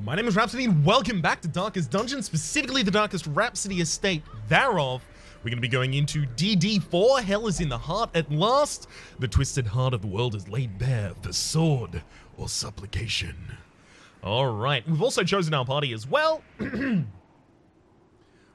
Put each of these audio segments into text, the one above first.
My name is Rhapsody, and welcome back to Darkest Dungeon, specifically the Darkest Rhapsody estate thereof. We're going to be going into DD4, Hell is in the Heart at last. The twisted heart of the world is laid bare for sword or supplication. Alright, we've also chosen our party as well.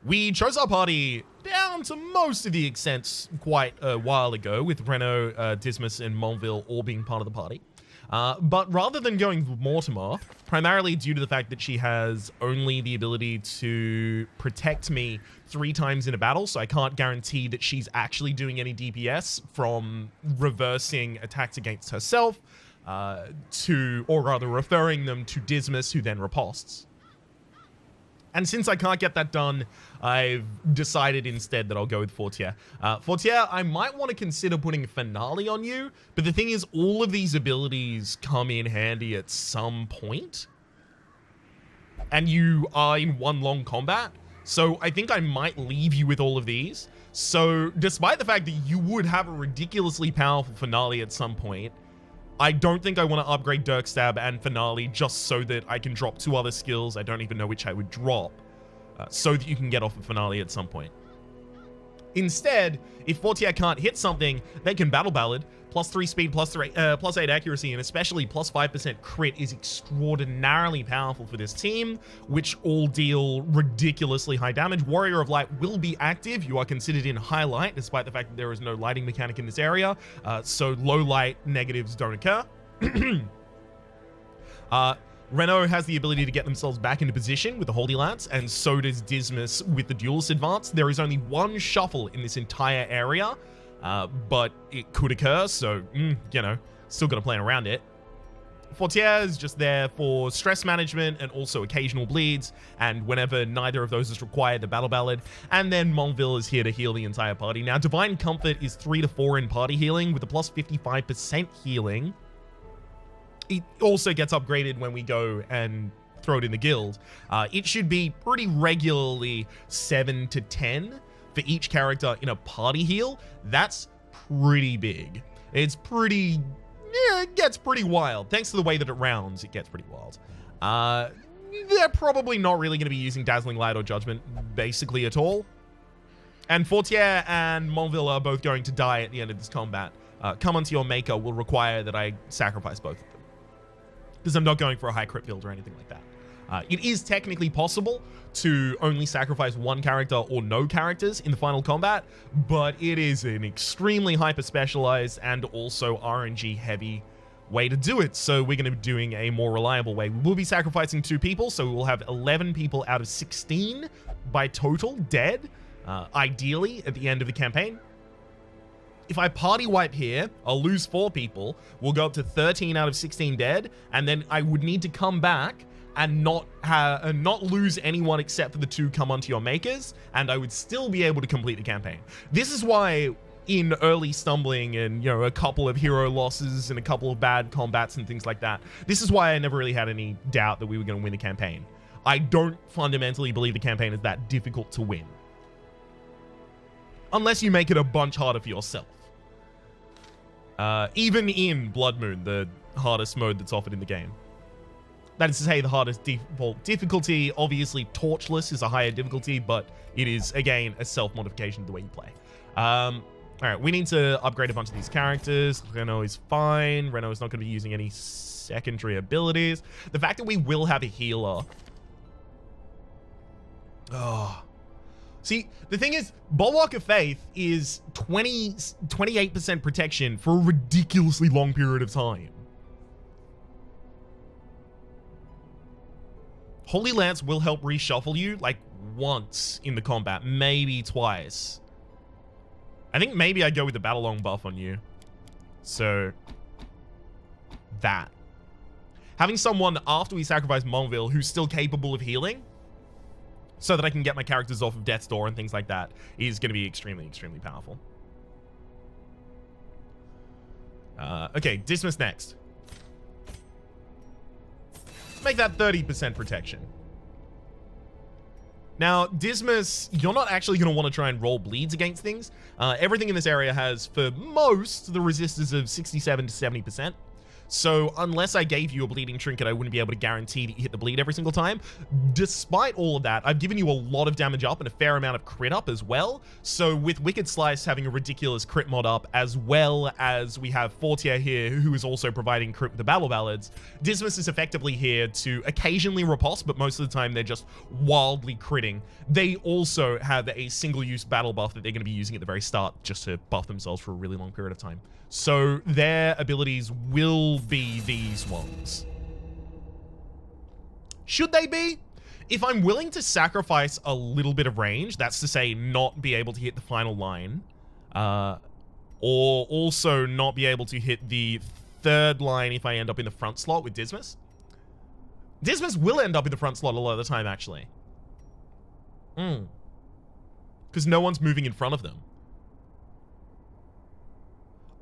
We chose our party down to most of the extents quite a while ago, with Reno, Dismas, and Monville all being part of the party. But rather than going with Mortimer, primarily due to the fact that she has only the ability to protect me 3 times in a battle, so I can't guarantee that she's actually doing any DPS from reversing attacks against herself, or rather referring them to Dismas, who then riposts. And since I can't get that done, I've decided instead that I'll go with Fortier. Fortier, I might want to consider putting Finale on you, but the thing is, all of these abilities come in handy at some point, and you are in one long combat, so I think I might leave you with all of these. So despite the fact that you would have a ridiculously powerful Finale at some point, I don't think I want to upgrade Dirk Stab and Finale just so that I can drop 2 other skills. I don't even know which I would drop, so that you can get off a Finale at some point. Instead, if Fortier can't hit something, they can Battle Ballad. Plus 3 speed, plus 8 accuracy, and especially plus 5% crit is extraordinarily powerful for this team, which all deal ridiculously high damage. Warrior of Light will be active. You are considered in high light, despite the fact that there is no lighting mechanic in this area, so low light negatives don't occur. Reno has the ability to get themselves back into position with the Holy Lance, and so does Dismas with the Duelist Advance. There is only 1 shuffle in this entire area, but it could occur, so, you know, still gotta plan around it. Fortier is just there for stress management and also occasional bleeds, and whenever neither of those is required, the Battle Ballad. And then Monville is here to heal the entire party. Now, Divine Comfort is 3 to 4 in party healing with a plus 55% healing. It also gets upgraded when we go and throw it in the guild. It should be pretty regularly 7 to 10 for each character in a party heal. That's pretty big. It's pretty, yeah, it gets pretty wild. Thanks to the way that it rounds, it gets pretty wild. They're probably not really going to be using Dazzling Light or Judgment basically at all. And Fortier and Monville are both going to die at the end of this combat. Come Unto Your Maker will require that I sacrifice both of them, because I'm not going for a high crit build or anything like that. It is technically possible to only sacrifice 1 character or no characters in the final combat, but it is an extremely hyper-specialized and also RNG-heavy way to do it, so we're going to be doing a more reliable way. We will be sacrificing 2 people, so we will have 11 people out of 16 by total dead, ideally, at the end of the campaign. If I party wipe here, I'll lose 4 people. We'll go up to 13 out of 16 dead, and then I would need to come back and not lose anyone except for the 2 Come Unto Your Makers, and I would still be able to complete the campaign. This is why, in early stumbling and, you know, a couple of hero losses and a couple of bad combats and things like that, this is why I never really had any doubt that we were going to win the campaign. I don't fundamentally believe the campaign is that difficult to win, unless you make it a bunch harder for yourself. Even in Blood Moon, the hardest mode that's offered in the game. That is to say, the hardest default difficulty. Obviously, Torchless is a higher difficulty, but it is, again, a self-modification of the way you play. Alright, we need to upgrade a bunch of these characters. Reno is fine. Reno is not going to be using any secondary abilities. The fact that we will have a healer... Oh... See, the thing is, Bulwark of Faith is 28% protection for a ridiculously long period of time. Holy Lance will help reshuffle you, like, once in the combat, maybe twice. I think maybe I'd go with the Battle Long buff on you. So, that. Having someone after we sacrifice Monville who's still capable of healing, so that I can get my characters off of Death's Door and things like that, is going to be extremely, extremely powerful. Okay, Dismas next. Make that 30% protection. Now, Dismas, you're not actually going to want to try and roll bleeds against things. Everything in this area has, for most, the resistance of 67 to 70%. So unless I gave you a bleeding trinket, I wouldn't be able to guarantee that you hit the bleed every single time. Despite all of that, I've given you a lot of damage up and a fair amount of crit up as well. So with Wicked Slice having a ridiculous crit mod up, as well as we have Fortier here, who is also providing crit with the Battle Ballads, Dismas is effectively here to occasionally riposte, but most of the time they're just wildly critting. They also have a single-use battle buff that they're going to be using at the very start just to buff themselves for a really long period of time. So their abilities will be these ones. Should they be? If I'm willing to sacrifice a little bit of range, that's to say not be able to hit the final line, or also not be able to hit the third line if I end up in the front slot with Dismas. Dismas will end up in the front slot a lot of the time, actually. Because no one's moving in front of them.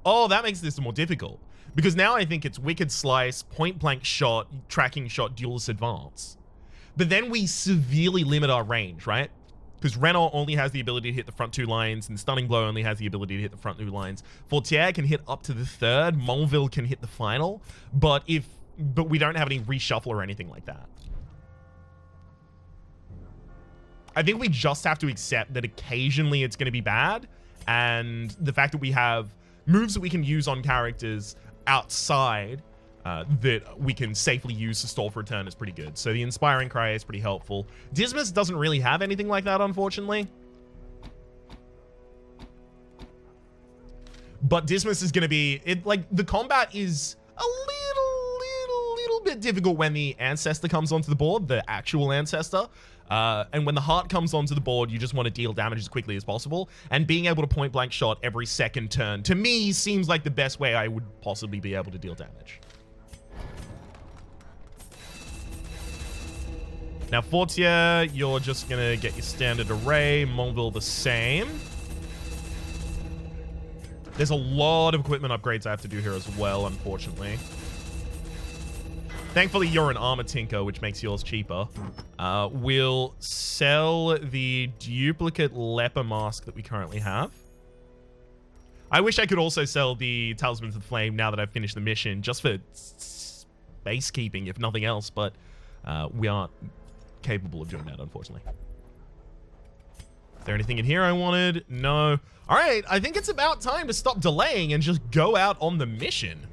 Oh, that makes this more difficult. Because now I think it's Wicked Slice, Point Blank Shot, Tracking Shot, Duelist Advance. But then we severely limit our range, right? Because Renault only has the ability to hit the front two lines, and Stunning Blow only has the ability to hit the front two lines. Fortier can hit up to the third, Monville can hit the final, but we don't have any reshuffle or anything like that. I think we just have to accept that occasionally it's going to be bad, and the fact that we have moves that we can use on characters outside that we can safely use to stall for a turn is pretty good. So the Inspiring Cry is pretty helpful. Dismas doesn't really have anything like that, unfortunately. But Dismas is going to be... the combat is a little bit difficult when the Ancestor comes onto the board, the actual Ancestor. And when the Heart comes onto the board, you just want to deal damage as quickly as possible. And being able to point blank shot every second turn, to me, seems like the best way I would possibly be able to deal damage. Now, Fortier, you're just going to get your standard array. Monville the same. There's a lot of equipment upgrades I have to do here as well, unfortunately. Thankfully, you're an armor tinker, which makes yours cheaper. We'll sell the duplicate leper mask that we currently have. I wish I could also sell the Talismans of the Flame now that I've finished the mission, just for space keeping, if nothing else, but we aren't capable of doing that, unfortunately. Is there anything in here I wanted? No. All right, I think it's about time to stop delaying and just go out on the mission.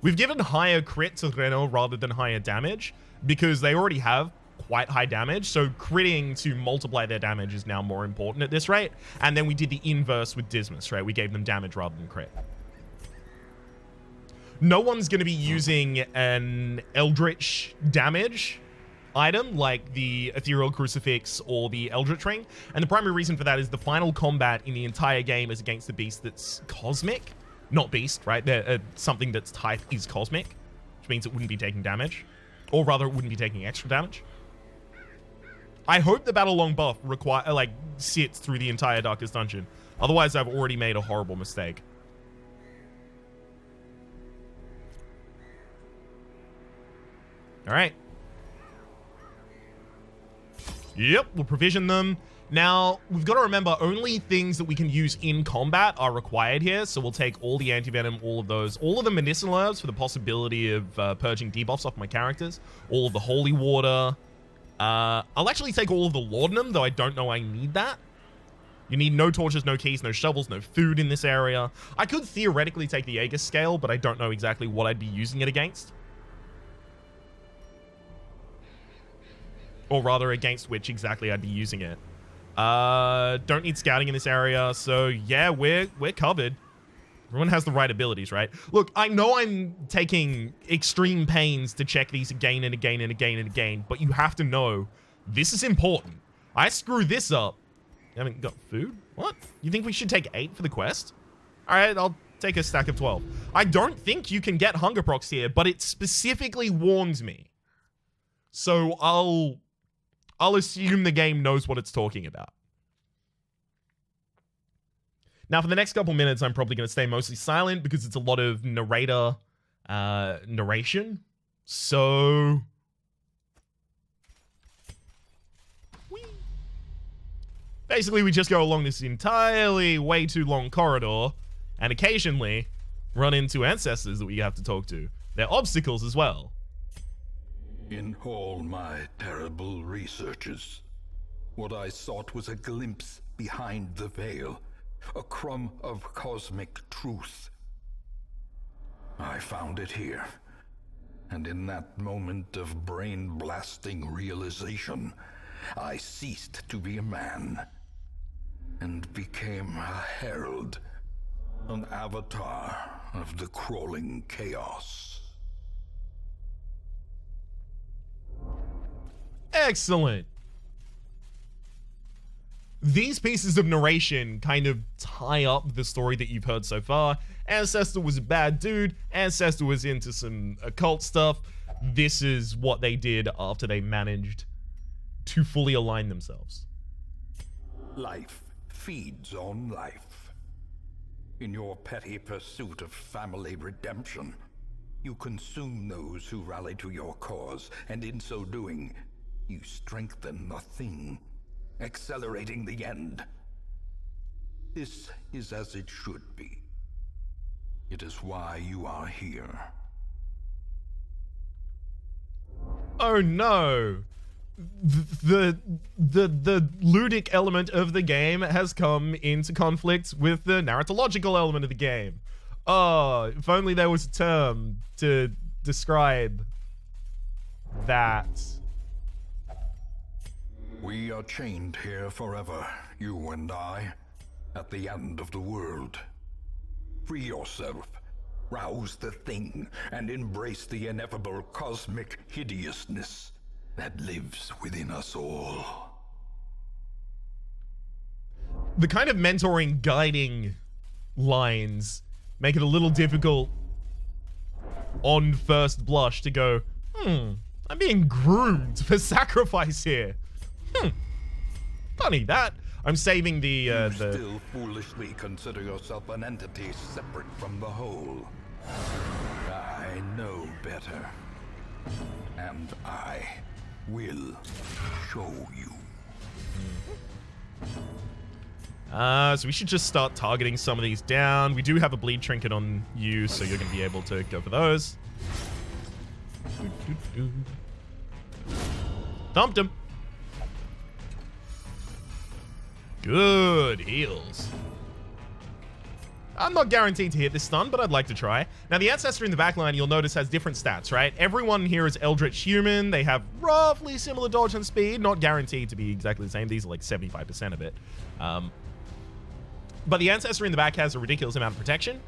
We've given higher crit to Renault rather than higher damage because they already have quite high damage. So critting to multiply their damage is now more important at this rate. And then we did the inverse with Dismas, right? We gave them damage rather than crit. No one's going to be using an Eldritch damage item like the Ethereal Crucifix or the Eldritch Ring. And the primary reason for that is the final combat in the entire game is against the beast that's cosmic. Not beast, right? Something that's type is cosmic, which means it wouldn't be taking damage. Or rather, it wouldn't be taking extra damage. I hope the Battle Long buff sits through the entire Darkest Dungeon. Otherwise, I've already made a horrible mistake. All right. Yep, we'll provision them. Now, we've got to remember, only things that we can use in combat are required here. So we'll take all the anti-venom, all of those, all of the medicinal herbs for the possibility of purging debuffs off my characters, all of the holy water. I'll actually take all of the laudanum, though I don't know I need that. You need no torches, no keys, no shovels, no food in this area. I could theoretically take the Aegis scale, but I don't know exactly what I'd be using it against. Or rather, against which exactly I'd be using it. Don't need scouting in this area, so yeah, we're covered. Everyone has the right abilities, right? Look, I know I'm taking extreme pains to check these again and again and again and again, but you have to know this is important. I screw this up. I haven't got food? What? You think we should take 8 for the quest? All right, I'll take a stack of 12. I don't think you can get hunger procs here, but it specifically warns me. So I'll assume the game knows what it's talking about. Now, for the next couple minutes, I'm probably going to stay mostly silent because it's a lot of narration. So... basically, we just go along this entirely way too long corridor, and occasionally, run into ancestors that we have to talk to. They're obstacles as well. In all my terrible researches, what I sought was a glimpse behind the veil, a crumb of cosmic truth. I found it here, and in that moment of brain-blasting realization, I ceased to be a man and became a herald, an avatar of the crawling chaos. Excellent. These pieces of narration kind of tie up the story that you've heard so far. Ancestor was a bad dude. Ancestor was into some occult stuff. This is what they did after they managed to fully align themselves. Life feeds on life. In your petty pursuit of family redemption, you consume those who rally to your cause, and in so doing, you strengthen the thing, accelerating the end. This is as it should be. It is why you are here. Oh no! The ludic element of the game has come into conflict with the narratological element of the game. Oh, if only there was a term to describe that. We are chained here forever, you and I, at the end of the world. Free yourself, rouse the thing, and embrace the ineffable cosmic hideousness that lives within us all. The kind of mentoring, guiding lines make it a little difficult on first blush to go, I'm being groomed for sacrifice here. Funny that. I'm saving the still foolishly consider yourself an entity separate from the whole. I know better. And I will show you. So we should just start targeting some of these down. We do have a bleed trinket on you, so you're going to be able to go for those. Thumped him. Good heals. I'm not guaranteed to hit this stun, but I'd like to try. Now, the Ancestor in the backline, you'll notice, has different stats, right? Everyone here is Eldritch Human. They have roughly similar dodge and speed. Not guaranteed to be exactly the same. These are like 75% of it. But the Ancestor in the back has a ridiculous amount of protection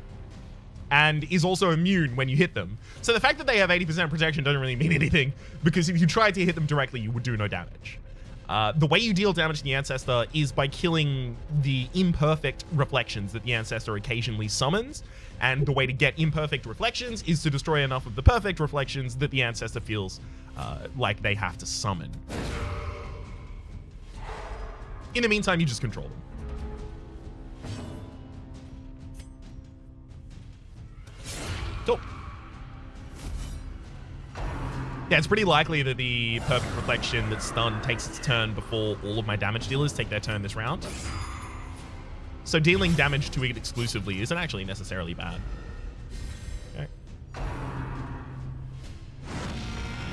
and is also immune when you hit them. So the fact that they have 80% protection doesn't really mean anything, because if you tried to hit them directly, you would do no damage. The way you deal damage to the Ancestor is by killing the imperfect reflections that the Ancestor occasionally summons, and the way to get imperfect reflections is to destroy enough of the perfect reflections that the Ancestor feels like they have to summon. In the meantime, you just control them. Cool. Yeah, it's pretty likely that the perfect reflection that's stunned takes its turn before all of my damage dealers take their turn this round. So dealing damage to it exclusively isn't actually necessarily bad. Okay.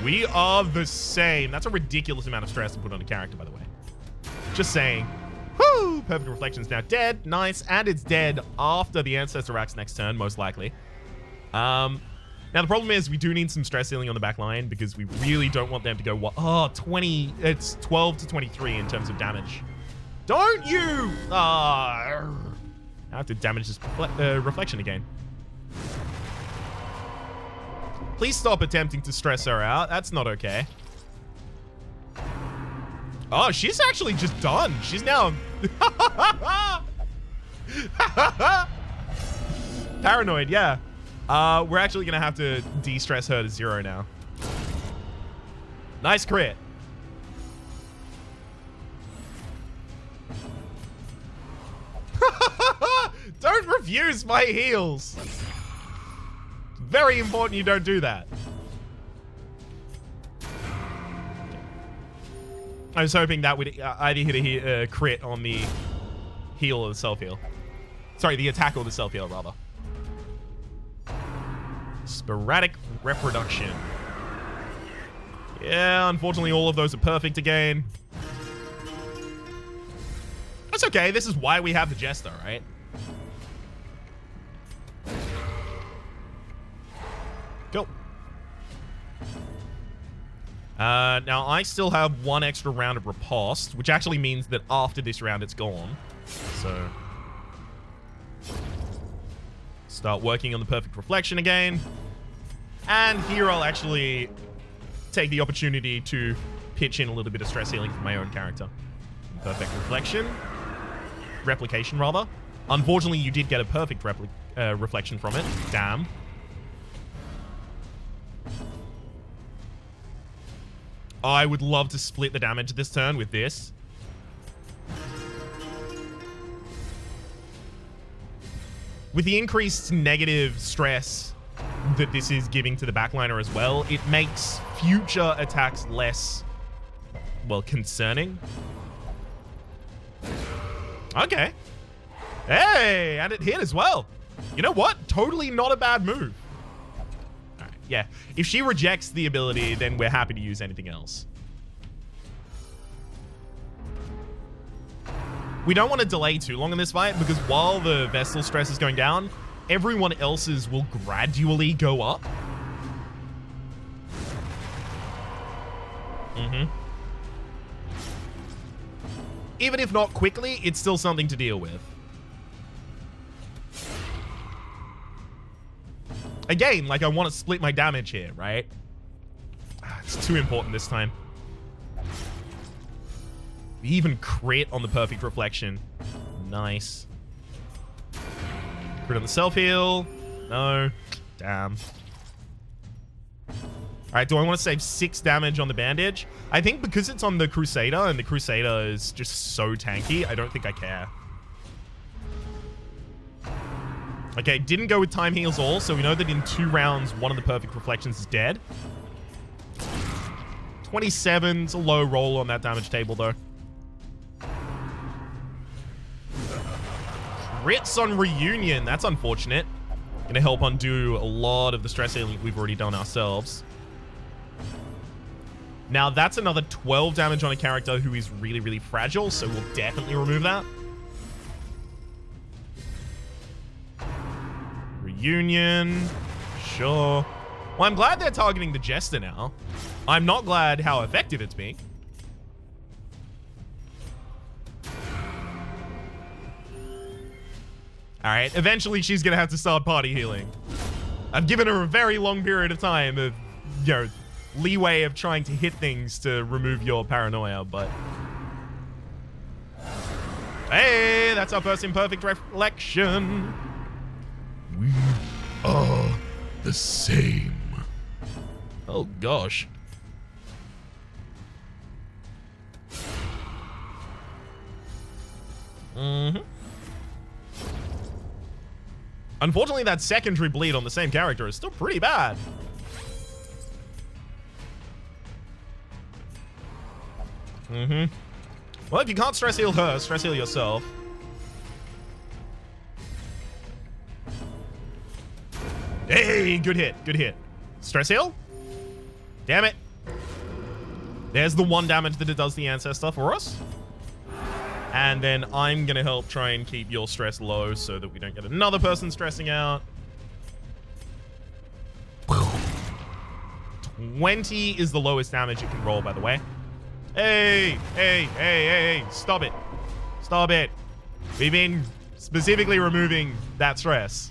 We are the same. That's a ridiculous amount of stress to put on a character, by the way. Just saying. Woo! Perfect reflection's now dead. Nice. And it's dead after the Ancestor acts next turn, most likely. Now, the problem is we do need some stress healing on the back line, because we really don't want them to go, oh, 20, it's 12 to 23 in terms of damage. Don't you! I have to damage this reflection again. Please stop attempting to stress her out. That's not okay. Oh, she's actually just done. She's now... Paranoid, yeah. We're actually going to have to de-stress her to 0 now. Nice crit. Don't refuse my heals. Very important you don't do that. I was hoping that would either hit a crit on the heal or the self-heal. Sorry, the attack or the self-heal, rather. Sporadic reproduction. Yeah, unfortunately all of those are perfect again. That's okay, this is why we have the Jester, right? Cool. Now I still have one extra round of riposte, which actually means that after this round it's gone. So start working on the perfect reflection again. And here I'll actually take the opportunity to pitch in a little bit of stress healing for my own character. Perfect reflection. Replication, rather. Unfortunately, you did get a perfect reflection from it. Damn. I would love to split the damage this turn with this. With the increased negative stress that this is giving to the backliner as well, it makes future attacks less, well, concerning. Okay. Hey, and it hit as well. You know what? Totally not a bad move. All right, yeah. If she rejects the ability, then we're happy to use anything else. We don't want to delay too long in this fight because while the Vestal stress is going down, everyone else's will gradually go up. Even if not quickly, it's still something to deal with. Again, like I want to split my damage here, right? It's too important this time. We even crit on the perfect reflection. Nice. Crit on the self-heal. No. Damn. Alright, do I want to save 6 damage on the bandage? I think because it's on the Crusader, and the Crusader is just so tanky, I don't think I care. Okay, didn't go with time heals all, so we know that in 2 rounds, one of the perfect reflections is dead. 27's a low roll on that damage table, though. Crits on Reunion. That's unfortunate. Gonna help undo a lot of the stress healing we've already done ourselves. Now, that's another 12 damage on a character who is really, really fragile, so we'll definitely remove that. Reunion. Sure. Well, I'm glad they're targeting the Jester now. I'm not glad how effective it's being. Alright, eventually she's gonna have to start party healing. I've given her a very long period of time of, you know, leeway of trying to hit things to remove your paranoia, but... Hey, that's our first imperfect reflection. We are the same. Oh, gosh. Unfortunately, that secondary bleed on the same character is still pretty bad. Well, if you can't stress heal her, stress heal yourself. Hey, good hit, good hit. Stress heal? Damn it. There's the 1 damage that it does the Ancestor for us. And then I'm going to help try and keep your stress low so that we don't get another person stressing out. 20 is the lowest damage it can roll, by the way. Hey, hey, hey, hey, hey, stop it. Stop it. We've been specifically removing that stress.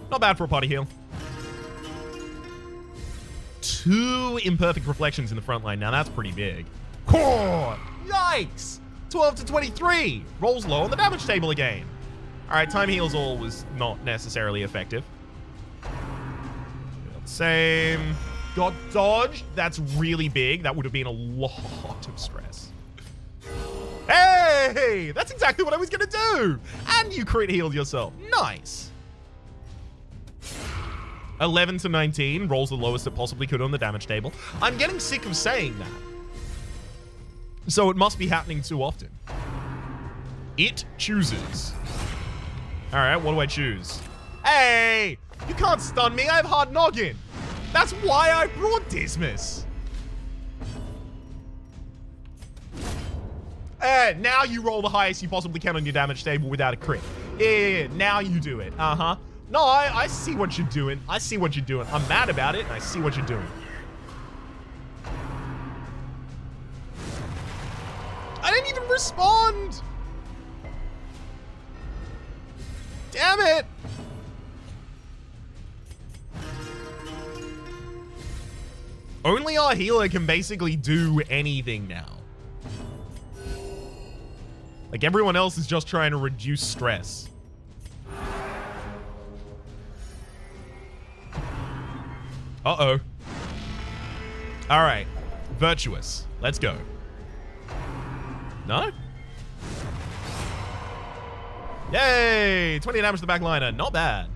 Not bad for a party heal. 2 imperfect reflections in the front line. Now that's pretty big. Oh, yikes! 12 to 23. Rolls low on the damage table again. Alright, time heals all was not necessarily effective. Same. Got dodged. That's really big. That would have been a lot of stress. Hey! That's exactly what I was going to do! And you crit healed yourself. Nice. 11 to 19. Rolls the lowest it possibly could on the damage table. I'm getting sick of saying that. So it must be happening too often. It chooses. All right, what do I choose? Hey, you can't stun me. I have hard noggin. That's why I brought Dismas. Now you roll the highest you possibly can on your damage table without a crit. Yeah, now you do it. Uh-huh. No, I see what you're doing. I see what you're doing. I'm mad about it, and I see what you're doing. I didn't even respond. Damn it. Only our healer can basically do anything now. Like, everyone else is just trying to reduce stress. Uh-oh. All right. Virtuous. Let's go. No? Yay! 20 damage to the backliner. Not bad.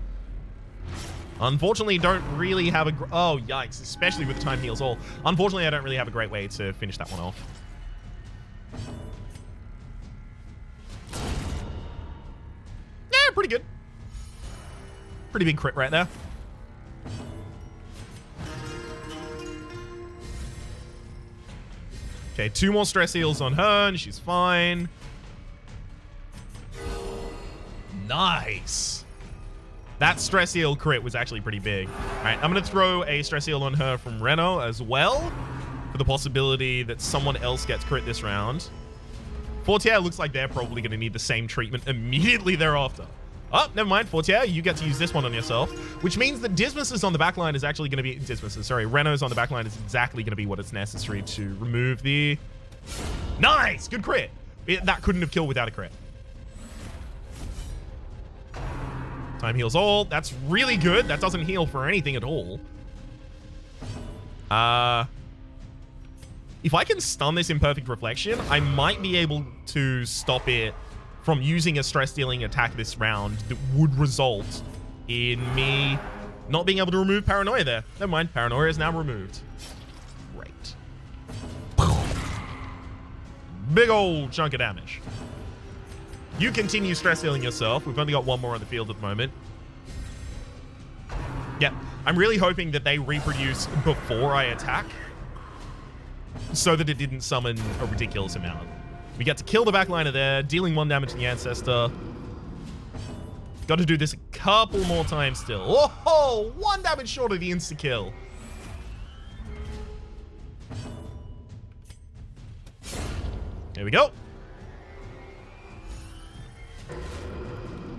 Unfortunately, don't really have a... Oh, yikes. Especially with the time heals all. Unfortunately, I don't really have a great way to finish that one off. Yeah, pretty good. Pretty big crit right there. Okay, 2 more stress heals on her, and she's fine. Nice. That stress heal crit was actually pretty big. All right, I'm going to throw a stress heal on her from Reno as well for the possibility that someone else gets crit this round. Fortier looks like they're probably going to need the same treatment immediately thereafter. Oh, never mind, Fortier, you get to use this one on yourself, which means that Dismas' on the backline is actually going to be... Reno's on the backline is exactly going to be what is necessary to remove the... Nice! Good crit! That couldn't have killed without a crit. Time heals all. That's really good. That doesn't heal for anything at all. If I can stun this Imperfect Reflection, I might be able to stop it from using a stress-dealing attack this round that would result in me not being able to remove Paranoia there. Never mind, Paranoia is now removed. Great. Big old chunk of damage. You continue stress-dealing yourself. We've only got 1 more on the field at the moment. Yeah, I'm really hoping that they reproduce before I attack so that it didn't summon a ridiculous amount. We get to kill the backliner there, dealing 1 damage to the Ancestor. Got to do this a couple more times still. Oh, 1 damage short of the insta-kill. There we go.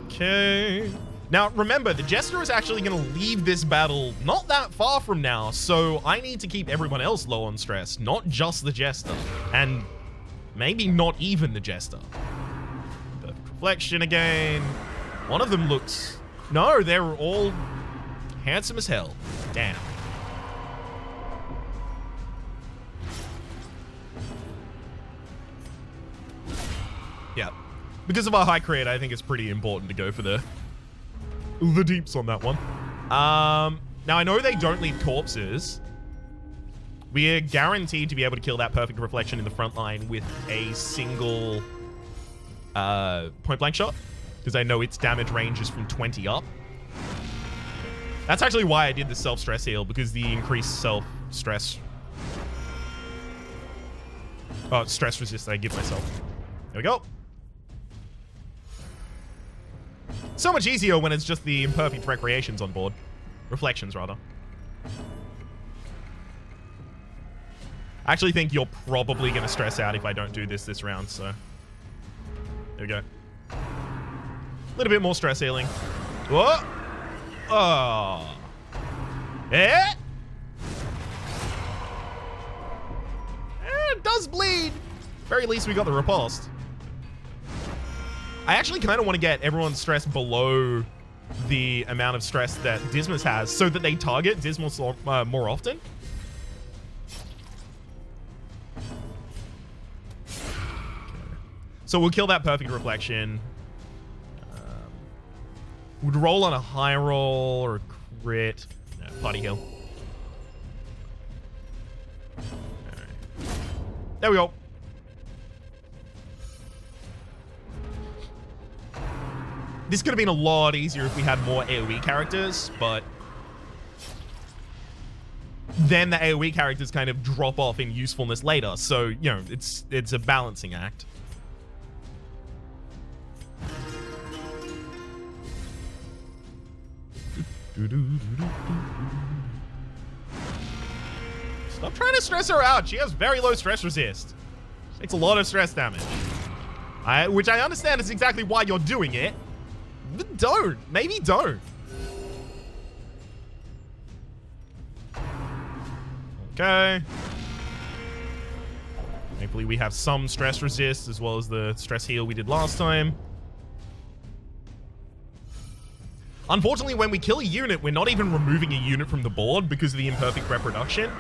Okay. Now, remember, the Jester is actually going to leave this battle not that far from now, so I need to keep everyone else low on stress, not just the Jester. And maybe not even the Jester. Perfect Reflection again. One of them looks... No, they're all handsome as hell. Damn. Yeah. Because of our high crit, I think it's pretty important to go for the deeps on that one. Now, I know they don't leave corpses. We are guaranteed to be able to kill that Perfect Reflection in the front line with a single point-blank shot, because I know its damage range is from 20 up. That's actually why I did the self-stress heal, because the increased self-stress... stress resist I give myself. There we go. So much easier when it's just the Imperfect Recreations on board. Reflections, rather. I actually think you're probably going to stress out if I don't do this round, so... There we go. A little bit more stress healing. Whoa! Oh! Eh? It does bleed! Very least we got the riposte. I actually kind of want to get everyone's stress below the amount of stress that Dismas has so that they target Dismas more often. So we'll kill that Perfect Reflection. Would roll on a high roll or a crit. No, party heal. Right. There we go. This could have been a lot easier if we had more AoE characters, but then the AoE characters kind of drop off in usefulness later. So, you know, it's a balancing act. Stop trying to stress her out. She has very low stress resist. She takes a lot of stress damage. Which I understand is exactly why you're doing it. But don't. Maybe don't. Okay. Thankfully, we have some stress resist as well as the stress heal we did last time. Unfortunately, when we kill a unit, we're not even removing a unit from the board because of the imperfect reproduction.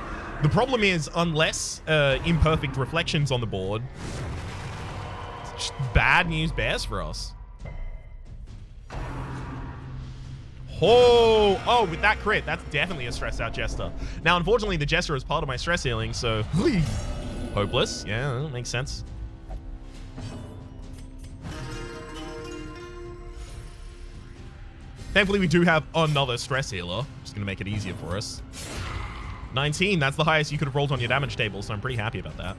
The problem is, unless imperfect reflections on the board, it's just bad news bears for us. Oh, with that crit, that's definitely a stressed out Jester. Now, unfortunately, the Jester is part of my stress healing, so hopeless. Yeah, that makes sense. Thankfully, we do have another stress healer, which is going to make it easier for us. 19, that's the highest you could have rolled on your damage table, so I'm pretty happy about that.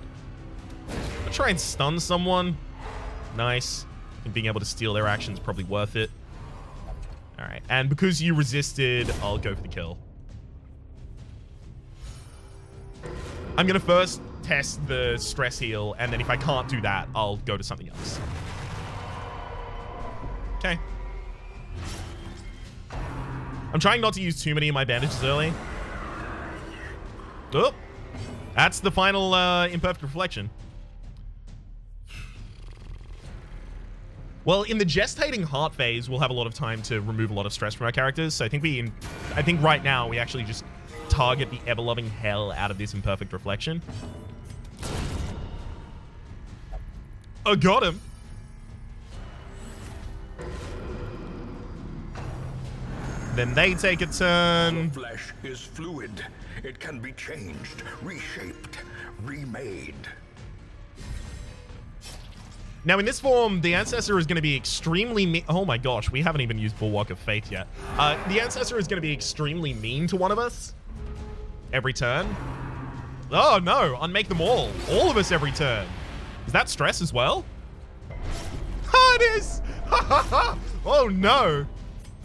I'll try and stun someone. Nice. And being able to steal their action is probably worth it. All right, and because you resisted, I'll go for the kill. I'm going to first test the stress heal, and then if I can't do that, I'll go to something else. Okay. I'm trying not to use too many of my bandages early. Oh, that's the final imperfect reflection. Well, in the gestating heart phase, we'll have a lot of time to remove a lot of stress from our characters. So I think right now we actually just target the ever-loving hell out of this imperfect reflection. Oh, got him. Then they take a turn. The flesh is fluid. It can be changed, reshaped, remade. Now, in this form, the Ancestor is going to be extremely oh my gosh, we haven't even used Bulwark of Faith yet. The Ancestor is going to be extremely mean to one of us every turn. Oh no, unmake them all. All of us every turn. Is that stress as well? Oh, it is! Oh no.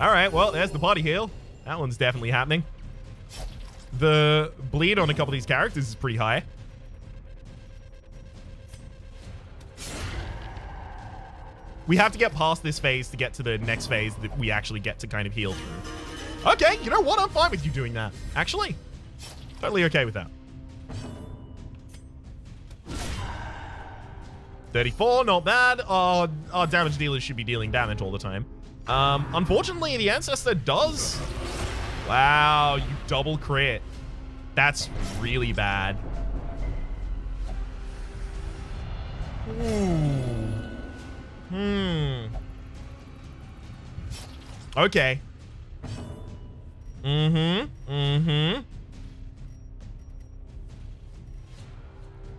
All right, well, there's the body heal. That one's definitely happening. The bleed on a couple of these characters is pretty high. We have to get past this phase to get to the next phase that we actually get to kind of heal through. Okay, you know what? I'm fine with you doing that. Actually, totally okay with that. 34, not bad. Our damage dealers should be dealing damage all the time. Unfortunately, the Ancestor does. Wow, you double crit. That's really bad. Ooh. Okay.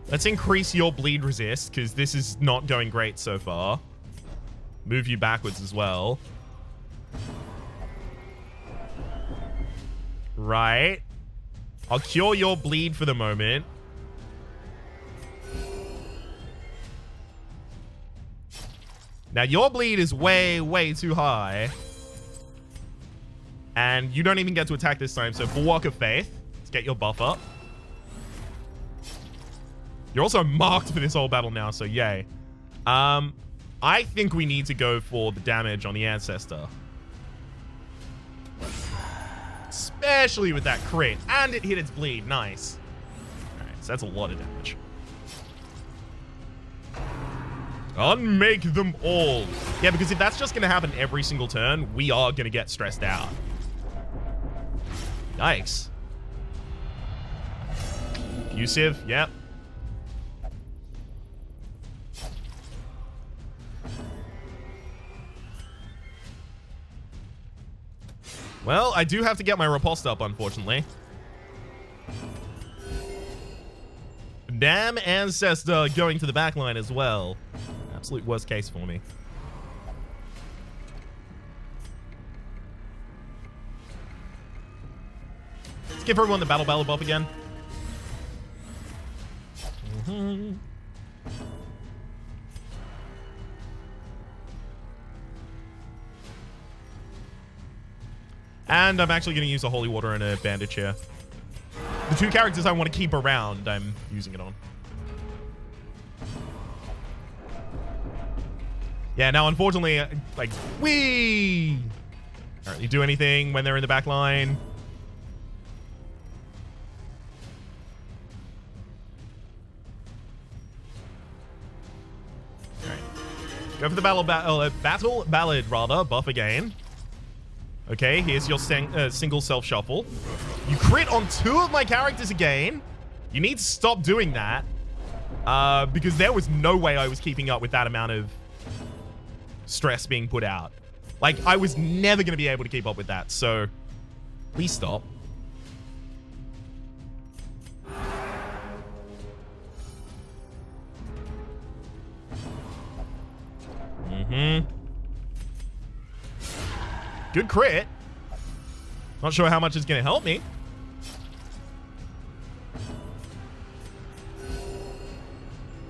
Let's increase your bleed resist, because this is not going great so far. Move you backwards as well. Right. I'll cure your bleed for the moment. Now, your bleed is way, way too high. And you don't even get to attack this time, so Bulwark of Faith. Let's get your buff up. You're also marked for this whole battle now, so yay. I think we need to go for the damage on the Ancestor. Especially with that crit. And it hit its bleed. Nice. Alright, so that's a lot of damage. Unmake them all. Yeah, because if that's just going to happen every single turn, we are going to get stressed out. Yikes. Abusive, yep. Well, I do have to get my riposte up, unfortunately. Damn Ancestor going to the back line as well. Absolute worst case for me. give everyone the battle buff again. And I'm actually going to use a holy water and a bandage here. The two characters I want to keep around, I'm using it on. Yeah, now unfortunately, like, whee! Don't really do anything when they're in the back line. Alright. Go for the battle ballad, rather. Buff again. Okay, here's your single self-shuffle. You crit on 2 of my characters again. You need to stop doing that. Because there was no way I was keeping up with that amount of stress being put out. Like, I was never going to be able to keep up with that, so please stop. Good crit. Not sure how much it's going to help me.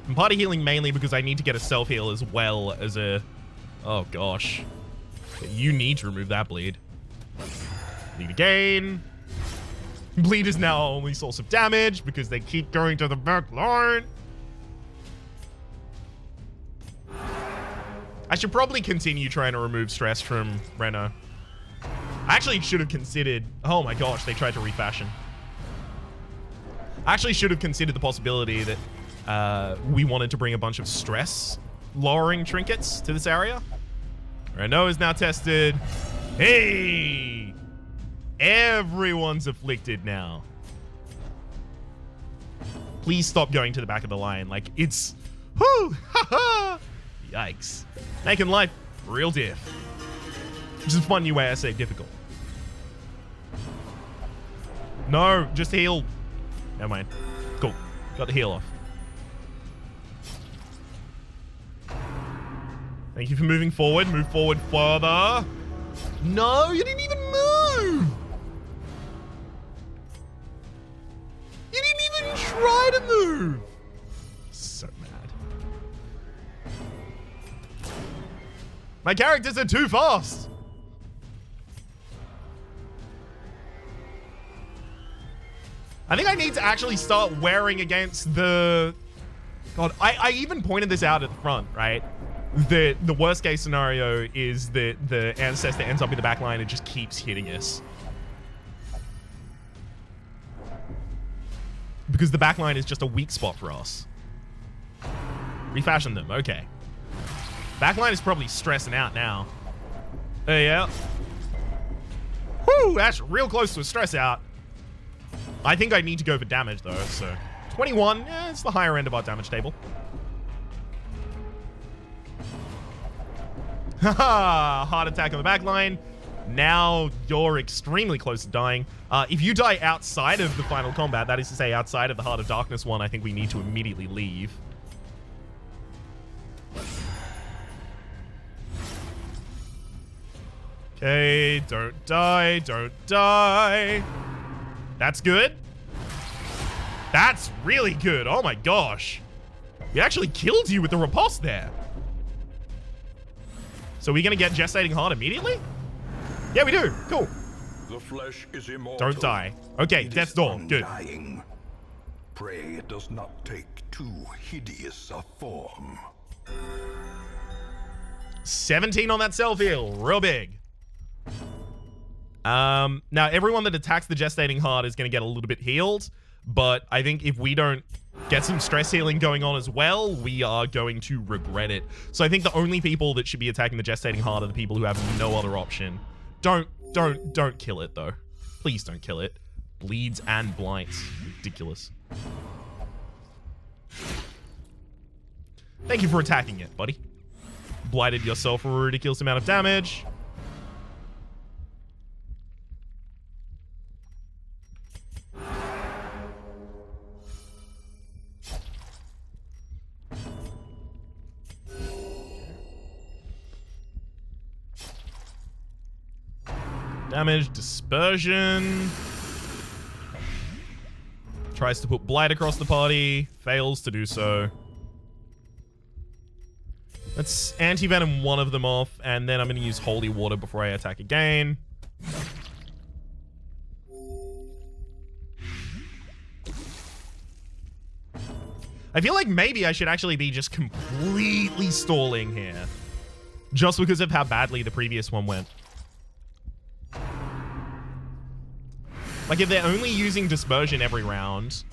I'm party healing mainly because I need to get a self-heal as well as a... Oh, gosh. You need to remove that bleed. Bleed again. Bleed is now our only source of damage because they keep going to the back line. I should probably continue trying to remove stress from Reno. I actually should have considered... Oh my gosh, they tried to refashion. I actually should have considered the possibility that we wanted to bring a bunch of stress-lowering trinkets to this area. Reno is now tested. Hey! Everyone's afflicted now. Please stop going to the back of the line. Like, it's... Whoo! Ha ha! Yikes. Making life real diff. Which is a fun new way I say difficult. No, just heal. Never mind. Cool. Got the heal off. Thank you for moving forward. Move forward further. No, you didn't even move. You didn't even try to move. So mad. My characters are too fast. I think I need to actually start wearing against the... God, I even pointed this out at the front, right? The worst case scenario is that the ancestor ends up in the back line and just keeps hitting us. Because the back line is just a weak spot for us. Refashion them, okay. Backline is probably stressing out now. Yeah. Whew, that's real close to a stress out. I think I need to go for damage though, so 21, yeah, it's the higher end of our damage table. Haha, heart attack on the back line. Now you're extremely close to dying. If you die outside of the final combat, that is to say outside of the Heart of Darkness one, I think we need to immediately leave. Okay, don't die, don't die. That's good. That's really good. Oh my gosh. We actually killed you with the riposte there. So we're gonna get Gestating Heart immediately? Yeah, we do. Cool. The flesh is immortal. Don't die. Okay, Death's Door. Good. Undying. Pray it does not take too hideous a form. 17 on that self-heal. Real big. Now everyone that attacks the Gestating Heart is going to get a little bit healed, but I think if we don't get some stress healing going on as well, we are going to regret it. So I think the only people that should be attacking the Gestating Heart are the people who have no other option. Don't kill it though. Please don't kill it. Bleeds and blights. Ridiculous. Thank you for attacking it, buddy. Blighted yourself for a ridiculous amount of damage. Damage, dispersion. Tries to put Blight across the party. Fails to do so. Let's anti-venom one of them off, and then I'm going to use Holy Water before I attack again. I feel like maybe I should actually be just completely stalling here. Just because of how badly the previous one went. Like, if they're only using Dispersion every round,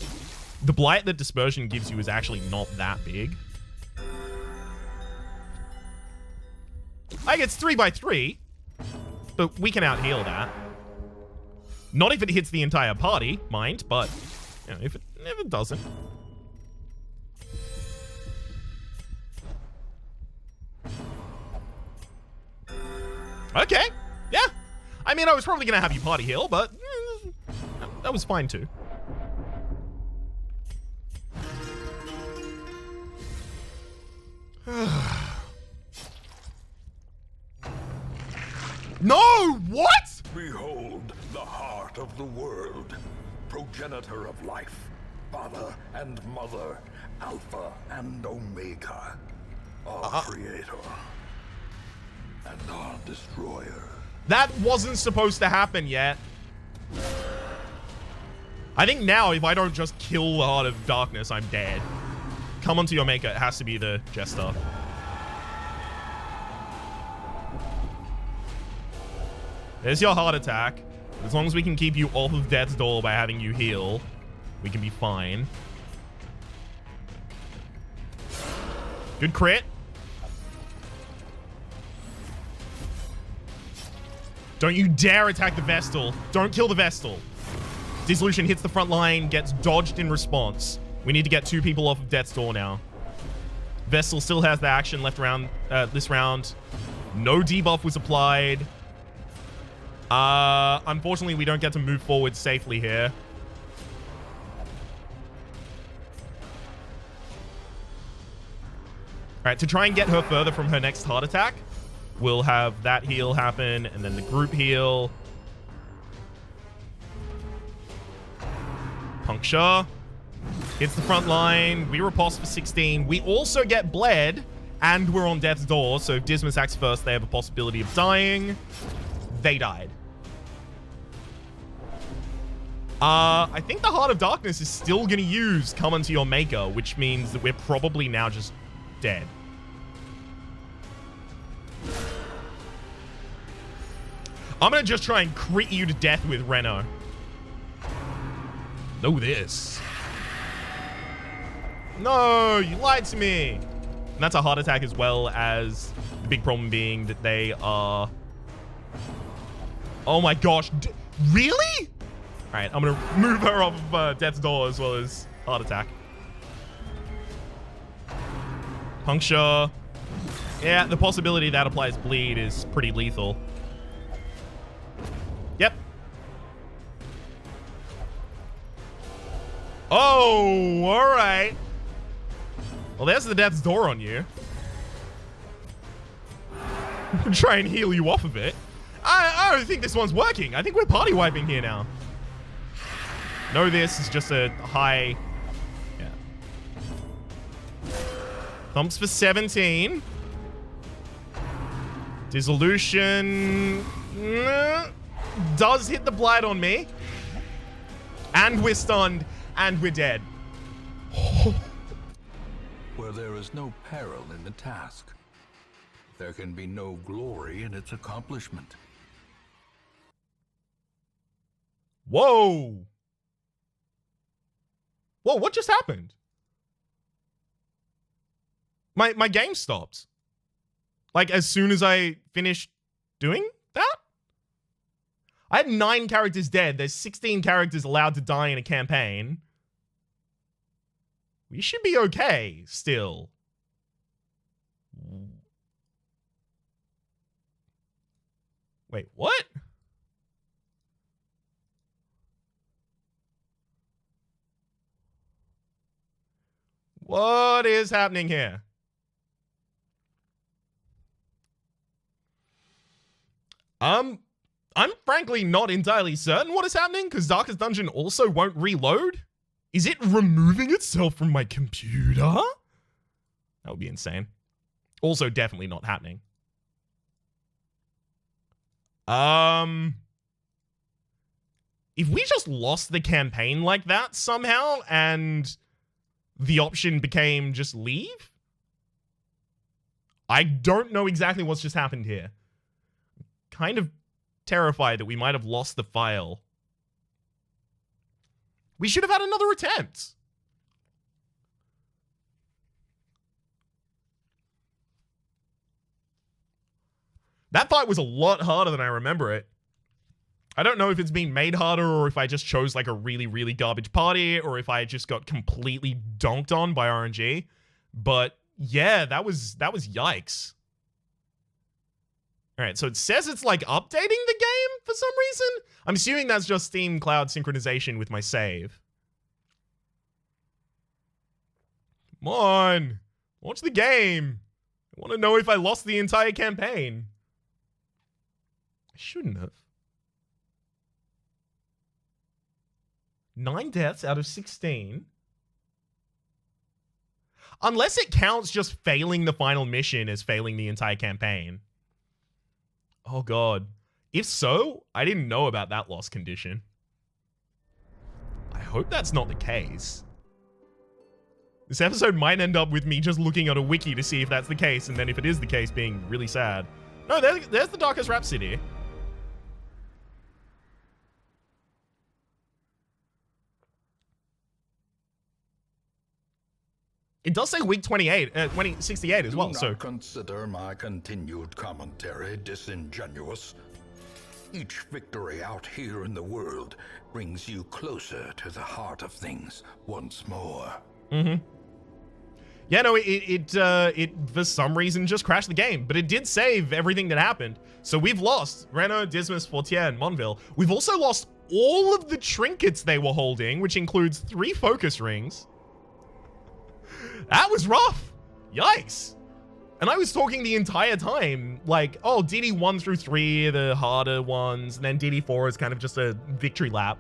the blight that Dispersion gives you is actually not that big. Like, it's 3x3, but we can out-heal that. Not if it hits the entire party, mind, but you know, if it doesn't. Okay, yeah. I mean, I was probably going to have you party heal, but that was fine too. No! What? Behold the heart of the world, progenitor of life, father and mother, alpha and omega, our creator and our destroyer. That wasn't supposed to happen yet. I think now, if I don't just kill the Heart of Darkness, I'm dead. Come onto your maker. It has to be the Jester. There's your heart attack. As long as we can keep you off of Death's Door by having you heal, we can be fine. Good crit. Don't you dare attack the Vestal. Don't kill the Vestal. Dissolution hits the front line, gets dodged in response. We need to get 2 people off of Death's Door now. Vestal still has the action left around this round. No debuff was applied. Unfortunately, we don't get to move forward safely here. Alright, to try and get her further from her next heart attack, we'll have that heal happen, and then the group heal. Puncture. Hits the front line. We riposte for 16. We also get bled, and we're on Death's Door, so if Dismas acts first, they have a possibility of dying. They died. I think the Heart of Darkness is still going to use Come Unto Your Maker, which means that we're probably now just dead. I'm going to just try and crit you to death with Reno. Know this. No, you lied to me. And that's a heart attack as well, as the big problem being that they are... Oh my gosh. Really? All right, I'm going to move her off of Death's Door as well as heart attack. Puncture. Yeah, the possibility that applies bleed is pretty lethal. Yep. Oh, all right. Well, there's the Death's Door on you. Try and heal you off of it. I don't think this one's working. I think we're party wiping here now. No, this is just a high... Yeah. Thumps for 17. Dissolution... does hit the blight on me. And we're stunned. And we're dead. Where there is no peril in the task, there can be no glory in its accomplishment. Whoa. Whoa, what just happened? My game stopped. Like, as soon as I finished doing that? I had 9 characters dead. There's 16 characters allowed to die in a campaign. We should be okay, still. Wait, what? What is happening here? I'm frankly not entirely certain what is happening, because Darkest Dungeon also won't reload. Is it removing itself from my computer? That would be insane. Also, definitely not happening. If we just lost the campaign like that somehow and the option became just leave? I don't know exactly what's just happened here. Kind of terrified that we might have lost the file. We should have had another attempt. That fight was a lot harder than I remember it. I don't know if it's been made harder or if I just chose like a really, really garbage party or if I just got completely donked on by RNG. But yeah, that was yikes. All right, so it says it's like updating the game for some reason. I'm assuming that's just Steam Cloud synchronization with my save. Come on, watch the game. I want to know if I lost the entire campaign. I shouldn't have. 9 deaths out of 16. Unless it counts just failing the final mission as failing the entire campaign. Oh god. If so, I didn't know about that loss condition. I hope that's not the case. This episode might end up with me just looking at a wiki to see if that's the case, and then if it is the case, being really sad. No, there's the Darkest Rhapsody. It does say week 28, 68 as well, so... Do not consider my continued commentary disingenuous. Each victory out here in the world brings you closer to the heart of things once more. Mm-hmm. Yeah, no, it for some reason just crashed the game, but it did save everything that happened. So we've lost Reno, Dismas, Fortier, and Monville. We've also lost all of the trinkets they were holding, which includes 3 focus rings. That was rough. Yikes. And I was talking the entire time, like, oh, DD 1 through 3 are the harder ones, and then DD 4 is kind of just a victory lap.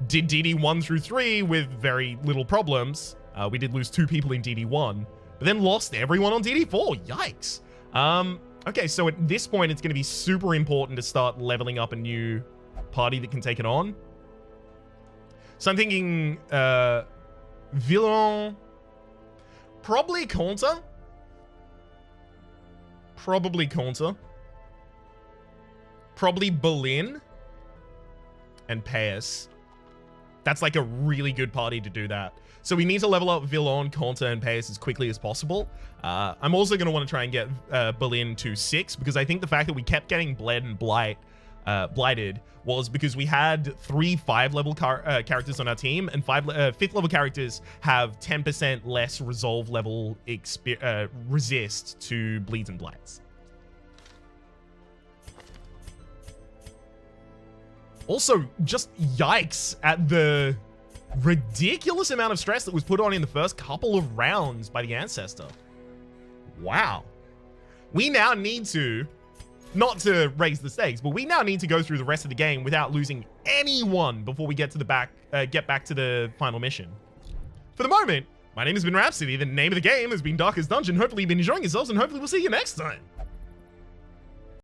Did DD 1 through 3 with very little problems. We did lose 2 people in DD 1, but then lost everyone on DD 4. Yikes. Okay, so at this point, it's going to be super important to start leveling up a new party that can take it on. So I'm thinking, Villain... Probably Counter. Probably Counter. Probably Berlin. And Paris. That's like a really good party to do that. So we need to level up Villain, Counter, and Paris as quickly as possible. I'm also going to want to try and get Berlin to 6, because I think the fact that we kept getting bled and blighted was because we had 3 5-level characters on our team, and 5th-level characters have 10% less resolve level resist to bleeds and blights. Also, just yikes at the ridiculous amount of stress that was put on in the first couple of rounds by the Ancestor. Wow. We now need to, not to raise the stakes, but we now need to go through the rest of the game without losing anyone before we get to the get back to the final mission. For the moment, my name has been Rhapsody. The name of the game has been Darkest Dungeon. Hopefully you've been enjoying yourselves, and hopefully we'll see you next time.